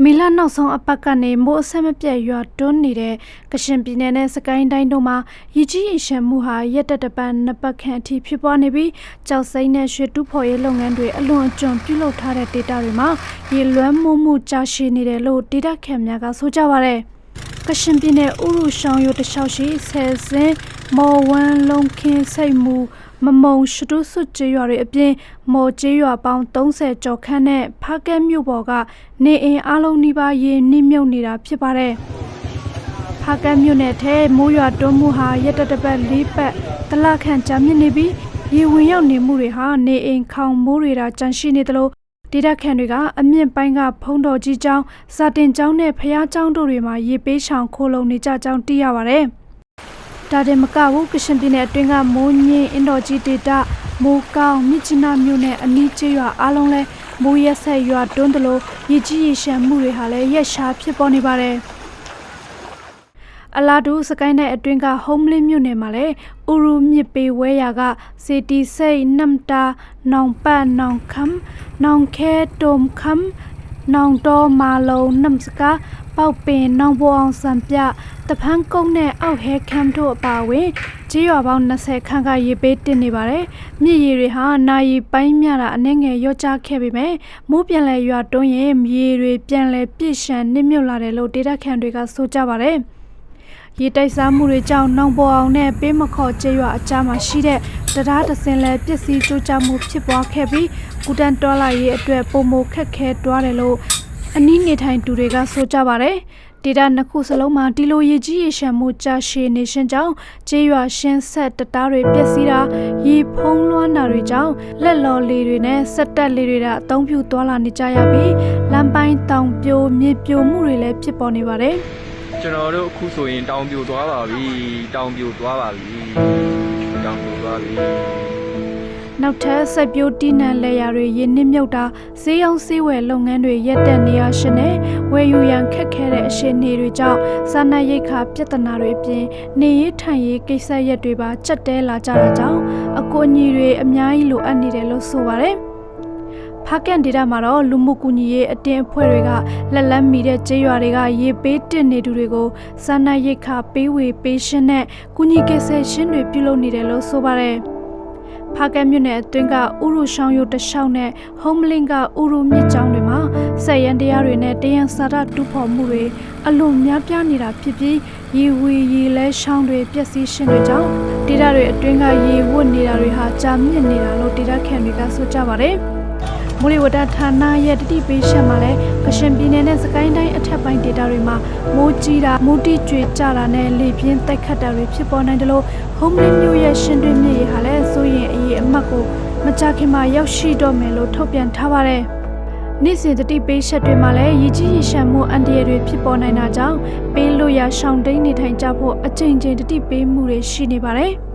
မီလာနောက်ဆုံးအပတ်ကနေမိုးအဆက်မပြတ်ရွာတွန်းနေတဲ့ကချင်ပြည်နယ်နဲ့စကိုင်းတိုင်းတို့မှာရေကြီးရေရှမ်းမှုဟာရက်တက်တပန်းနှစ်ပတ်ခန့်အထိဖြစ်ပွားနေပြီးကြောက်စိမ့်နဲ့ရွှေတူးဖော်ရေးလုပ်ငန်းတွေအလွန်အကျွံပြုလုပ်ထားတဲ့ဒေတာတွေမှာရေလွှမ်းမိုးမှုကြာရှည်နေတယ်လို့ဒေတာခံများကဆိုကြပါရယ်ကချင်ပြည်နယ်ဥရုရှောင်းရိုးတလျှောက်ရှိဆယ်စင်းမော်ဝမ်းလုံးခင်းစိတ်မှုမမုံရှတုစွတ်ကျေးရွာတွေအပြင်မော်ကျေးရွာပေါင်း30ကျော်ခန့်နဲ့ဖားကဲမြို့ပေါ်ကနေအိမ်အလုံးနီးပါးရေနှိမ့်မြုပ်နေတာဖြစ်ပါတယ်။ဖားကဲမြို့နယ်ထဲမိုးရွာတွန်းမှုဟာရက်တပတ်၄ပတ်တလခန့်ကြာမြင့်နေပြီးရေဝင်ရောက်နေမှုတွေဟာနေအိမ်ခေါင်မိုးတွေတာကြန့်ရှိနေသလိုဒေတာခန့်တွေကအမြင့်ပိုင်းကဖုံးတော်ကြီးကျောင်းစာတင်ကျောင်းနဲ့ဖျားကျောင်းတို့တွေမှာရေပေးဆောင်ခိုးလုံနေကြကြောင်းသိရပါတယ်။ဒါတင်မကဘူးကရှင်ပြည်နယ်အတွင်းကမိုးညင်းအင်တော်ကြီးဒေတာမိုးကောင်းမြစ်ချနာမြို့နယ်အနီးကျေးရွာအားလုံးလဲမိုးရက်ဆက်ရွာတွန်းတယ်လို့ရေကြီးရေရှမ်းမှုတွေဟာလည်းရက်ရှားဖြစ်ပေါ်နေပါတယ်အလားတူစကိုင်းနယ်အတွင်းကဟုံးမလင်းမြို့နယ်မှာလည်းဥရုမြစ်ပေဝဲရာကစေတီစိတ်နမ်တာနောင်ပတ်နောင်ခမ်နောင်ခဲတုံခမ်နောင်တော်မာလုံနမ်စကာပေါက်ပင်နောင်ဘောအောင်စံပြတဖန်းကုန်းနဲ့အောက်ဟဲခမ်တို့အပါအဝင်ကြေးရွာပေါင်း20ခန့်ကရေပေးတင်နေပါတယ်။မြစ်ရေတွေဟာနာရီပိုင်းမြတာအနှဲငယ်ရော့ကျခဲ့ပေမဲ့မိုးပြန်လဲရွာတွန်းရင်မြေတွေပြန်လဲပြည့်ရှမ်းနစ်မြုပ်လာတယ်လို့ဒေတာခန့်တွေကဆိုကြပါတယ်။ရေတိုက်စားမှုတွေကြောင့်နောင်ပေါ်အောင်နဲ့ပေးမခေါ်ကျေးရွာအကြားမှာရှိတဲ့တရားတစင်လဲပစ္စည်းကျိုးကျမှုဖြစ်ပွားခဲ့ပြီးကုတန်တော်လာရေးအတွက်ပုံမခက်ခဲတွားတယ်လို့အနည်းနေထိုင်သူတွေကဆိုကြပါတယ်။ဒေတာနှစ်ခုစလုံးမှာဒီလိုရေကြီးရေရှမ်းမှုကြာရှည်နေရှင်ကြောင့်ကျေးရွာရှင်းဆက်တတားတွေပျက်စီးတာရေဖုံးလွှမ်းတာတွေကြောင့်လက်လော်လေတွေနဲ့စက်တက်လေတွေကအသုံးပြုသွားလာနေကြရပြီးလမ်းပိုင်းတောင်ပြိုမြေပြိုမှုတွေလည်းဖြစ်ပေါ်နေပါတယ်ကျွန်တော်တို့အခုဆိုရင်တောင်ပြိုသွားပါပြီတောင်ပြိုသွားပြီနောက်ထပ်စိုက်ပျိုးတီးနှံလဲရာတွေရင်းနှီးမြုပ်တာဈေးရောင်းဈေးဝယ်လုပ်ငန်းတွေရပ်တန့်နေရရှင်နဲ့ဝယ်ယူရန်ခက်ခဲတဲ့အခြေအနေတွေကြောင့်စားနပ်ရိက္ခာပြဿနာတွေအပြင်နေရေးထိုင်ရေးကိစ္စရပ်တွေပါကျက်တဲလာကြတာကြောင့်အကူအညီတွေအများကြီးလိုအပ်နေတယ်လို့ဆိုပါတယ်ဖားကန်ဒေတာမှာတော့လူမှုကူညီရေးအတင်းအဖွဲ့တွေကလက်လန်းမီတဲ့ကျေးရွာတွေကရေပေးတင်နေသူတွေကိုစားနပ်ရိက္ခာပေးဝေပေးရှင်းနဲ့ကူညီကယ်ဆယ်ရှင်းတွေပြုလုပ်နေတယ်လို့ဆိုပါတယ်ဖားကဲမြို့နယ်အတွင်းကဥရုရှောင်းရိုးတလျှောက်နဲ့ဟုံးမလင်းကဥရုမြစ်ကျောင်းတွေမှာဆက်ရန်တရားတွေနဲ့တယံစာရတူဖော်မှုတွေအလွန်များပြားနေတာဖြစ်ပြီးရေဝေရေလဲရှောင်းတွေပျက်စီးရှင်တွေကြောင့်ဒေတာတွေအတွင်းကရေဝတ်နေတာတွေဟာကြာမြင့်နေတာလို့ဒေတာခံတွေကဆိုကြပါတယ်မူလဝတ္တဌာနရဲ့တတိပေးချက်မှာလည်းကချင်ပြည်နယ်နဲ့စကိုင်းတိုင်းအထက်ပိုင်းဒေတာတွေမှာမိုးကြီးတာမိုးတိကျွေကျတာနဲ့လေပြင်းတိုက်ခတ်တာတွေဖြစ်ပေါ်နိုင်တယ်လို့ဟုံးမလင်းမျိုးရဲ့ရှင်တွင်းမြေဟာလည်းဆိုရင်အရေးအမှတ်ကိုမကြခင်မှာရောက်ရှိတော့မယ်လို့ထုတ်ပြန်ထားပါတယ်။နေ့စဉ်တတိပေးချက်တွေမှာလည်းရေကြီးရေရှမ်းမှုအန္တရာယ်တွေဖြစ်ပေါ်နိုင်တာကြောင့်ပေးလို့ရရှောင်းတိန်နေထိုင်ကြဖို့အချိန်ချင်းတတိပေးမှုတွေရှိနေပါတယ်။